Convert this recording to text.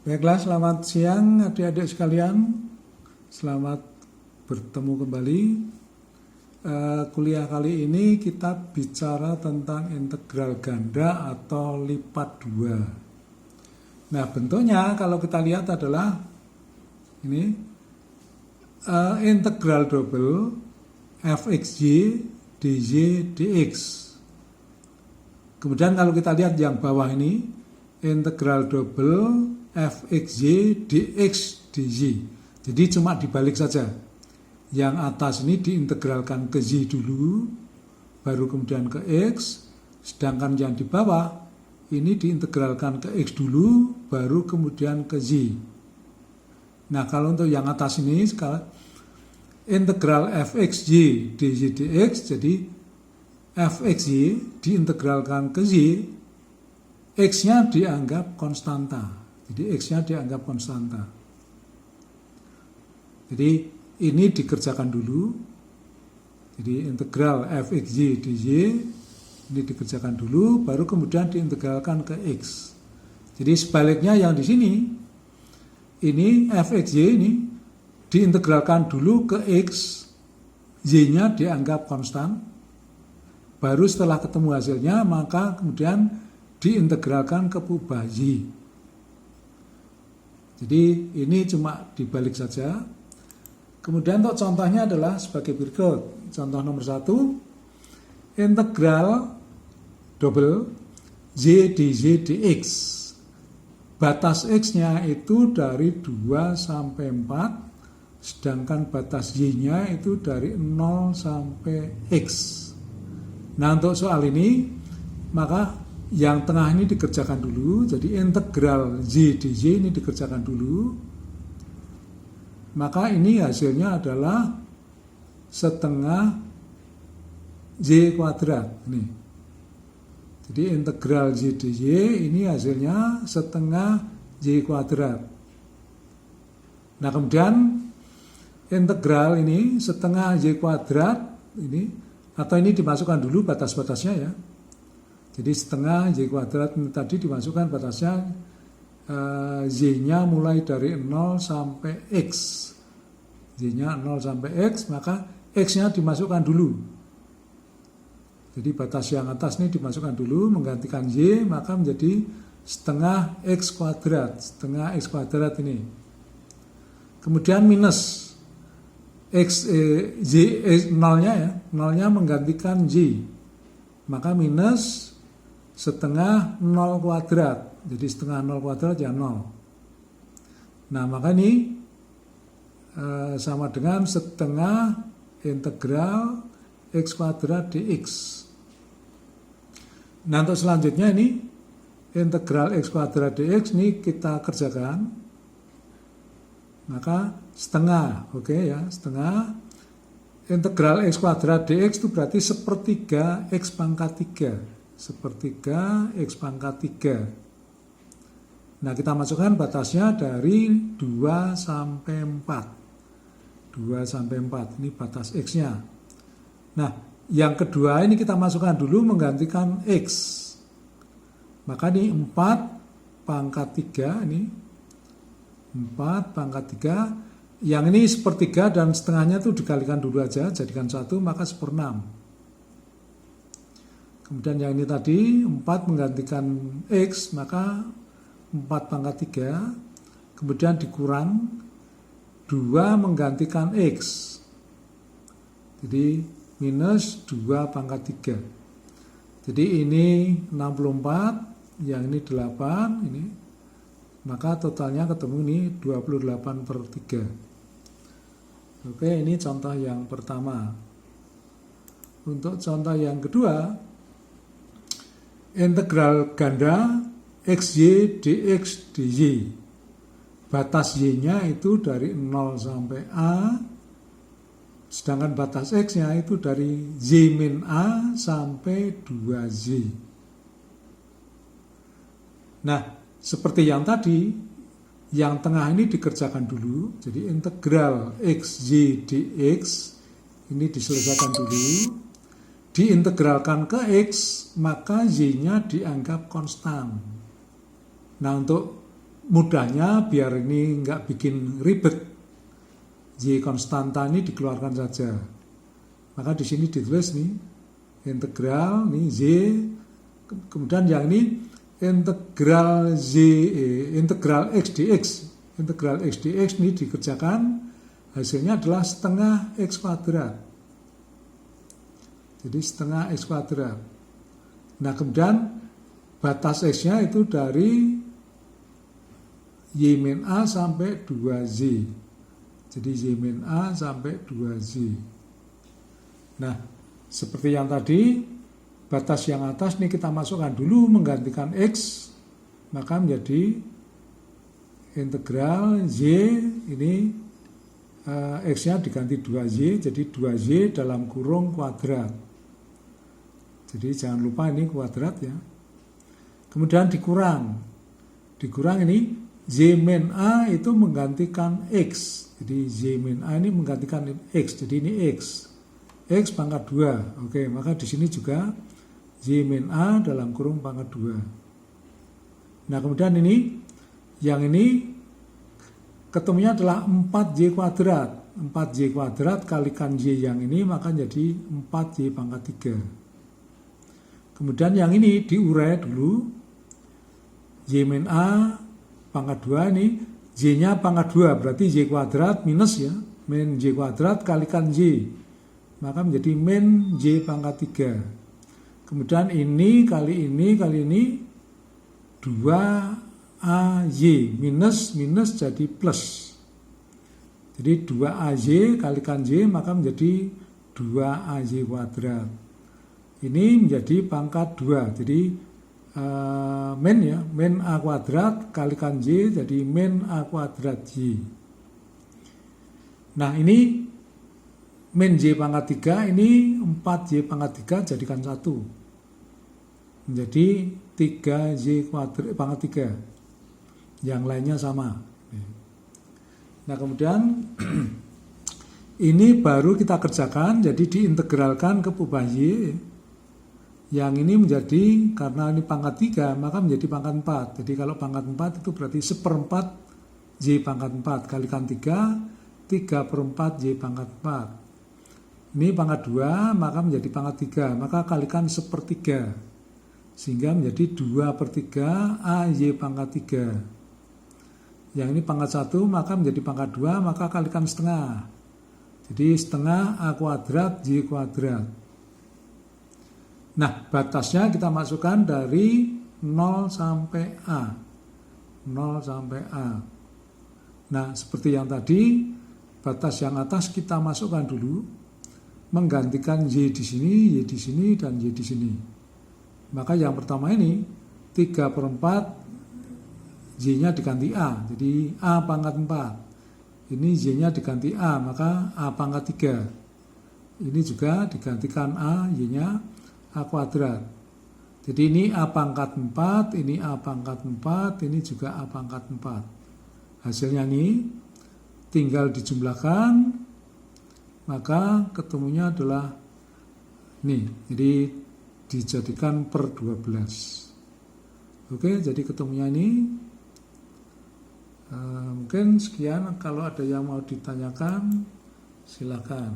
Baiklah, selamat siang adik-adik sekalian. Selamat bertemu kembali. Kuliah kali ini kita bicara tentang integral ganda atau lipat 2. Nah, bentuknya kalau kita lihat adalah ini integral double fxy dy dx. Kemudian kalau kita lihat yang bawah ini integral double fxy dx dy. Jadi cuma dibalik saja. Yang atas ini diintegralkan ke y dulu, baru kemudian ke x. Sedangkan yang di bawah ini diintegralkan ke x dulu, baru kemudian ke y. Nah, kalau untuk yang atas ini sekarang integral fxy dy dx, jadi fxy diintegralkan ke y, x-nya dianggap konstanta. Jadi x-nya dianggap konstanta. Jadi ini dikerjakan dulu. Jadi integral fxy dy ini dikerjakan dulu, baru kemudian diintegralkan ke x. Jadi sebaliknya yang di sini, ini fxy ini diintegralkan dulu ke x, y-nya dianggap konstan, baru setelah ketemu hasilnya maka kemudian diintegralkan ke kubah y. Jadi ini cuma dibalik saja. Kemudian untuk contohnya adalah sebagai berikut. Contoh nomor 1, integral double y dy dx. Batas x-nya itu dari 2 sampai 4, sedangkan batas y-nya itu dari 0 sampai x. Nah, untuk soal ini, maka yang tengah ini dikerjakan dulu. Jadi integral y dy ini dikerjakan dulu. Maka ini hasilnya adalah setengah y kuadrat. Ini. Jadi integral y dy ini hasilnya setengah y kuadrat. Nah, kemudian integral ini setengah y kuadrat ini, atau ini dimasukkan dulu batas-batasnya ya. Jadi setengah y kuadrat ini tadi dimasukkan batasnya, y-nya mulai dari 0 sampai x. Y-nya 0 sampai x, maka x-nya dimasukkan dulu. Jadi batas yang atas ini dimasukkan dulu, menggantikan y, maka menjadi setengah x kuadrat. Setengah x kuadrat ini. Kemudian minus x, nolnya ya, nolnya menggantikan y. Maka minus setengah 0 kuadrat. Jadi setengah 0 kuadrat ya 0. Nah, maka ini sama dengan setengah integral x kuadrat dx. Nah, untuk selanjutnya ini integral x kuadrat dx ini kita kerjakan. Maka setengah, oke ya, setengah integral x kuadrat dx itu berarti sepertiga x pangkat 3. Sepertiga x pangkat 3. Nah, kita masukkan batasnya dari 2 sampai 4. 2 sampai 4, ini batas x-nya. Nah, yang kedua ini kita masukkan dulu menggantikan x. Maka ini 4 pangkat 3, ini 4 pangkat 3. Yang ini sepertiga dan setengahnya itu dikalikan dulu aja, jadikan 1, maka 1/6. Kemudian yang ini tadi 4 menggantikan x, maka 4 pangkat 3, kemudian dikurang 2 menggantikan x. Jadi minus 2 pangkat 3. Jadi ini 64, yang ini 8, ini. Maka totalnya ketemu ini 28/3. Oke, ini contoh yang pertama. Untuk contoh yang kedua, integral ganda xy dx dy. Batas y-nya itu dari 0 sampai a, sedangkan batas x-nya itu dari y min a sampai 2y. Nah, seperti yang tadi, yang tengah ini dikerjakan dulu. Jadi integral xy dx ini diselesaikan dulu. Diintegralkan ke x, maka y-nya dianggap konstan. Nah, untuk mudahnya biar ini nggak bikin ribet, Y konstanta ini dikeluarkan saja. Maka di sini ditulis nih integral nih Z, kemudian yang ini integral integral x dx. Integral x dx ini dikerjakan, hasilnya adalah setengah x kuadrat. Jadi setengah x kuadrat. Nah kemudian batas x-nya itu dari y min a sampai 2z. Jadi y min a sampai 2z. Nah seperti yang tadi, batas yang atas ini kita masukkan dulu menggantikan x, maka menjadi integral y ini x-nya diganti 2y, jadi 2y dalam kurung kuadrat. Jadi jangan lupa ini kuadrat ya. Kemudian dikurang ini y min a itu menggantikan x. Jadi y min a ini menggantikan x, jadi ini x pangkat 2. Oke, maka di sini juga y min a dalam kurung pangkat 2. Nah kemudian ini, yang ini ketemunya adalah 4y kuadrat. 4y kuadrat kalikan y yang ini, maka jadi 4y pangkat 3. Kemudian yang ini diurai dulu, y min a pangkat 2 ini, y-nya pangkat 2, berarti y kuadrat minus ya, min y kuadrat kalikan y, maka menjadi min y pangkat 3. Kemudian ini kali ini 2ay minus jadi plus. Jadi 2ay kalikan y maka menjadi 2ay kuadrat. Ini menjadi pangkat 2. Jadi min a kuadrat kalikan y jadi min a kuadrat y. Nah ini min y pangkat 3, ini 4y pangkat 3 jadikan 1. Menjadi 3y kuadrat pangkat 3. Yang lainnya sama. Nah kemudian ini baru kita kerjakan, jadi diintegralkan ke kubah y. Yang ini menjadi, karena ini pangkat 3, maka menjadi pangkat 4. Jadi kalau pangkat 4 itu berarti 1/4 y pangkat 4 kalikan 3, 3/4 y pangkat 4. Ini pangkat 2, maka menjadi pangkat 3, maka kalikan 1/3. Sehingga menjadi 2/3 ay pangkat 3. Yang ini pangkat 1, maka menjadi pangkat 2, maka kalikan setengah. Jadi setengah a kuadrat y kuadrat. Nah, batasnya kita masukkan dari 0 sampai A. 0 sampai A. Nah, seperti yang tadi, batas yang atas kita masukkan dulu, menggantikan y di sini, y di sini, dan y di sini. Maka yang pertama ini, 3/4, y-nya diganti A. Jadi A pangkat 4. Ini y-nya diganti A, maka A pangkat 3. Ini juga digantikan A, y-nya A kuadrat. Jadi ini A pangkat 4, ini A pangkat 4, ini juga A pangkat 4. Hasilnya ini tinggal dijumlahkan, maka ketemunya adalah nih, jadi dijadikan per 12. Oke, jadi ketemunya ini mungkin sekian. Kalau ada yang mau ditanyakan silakan.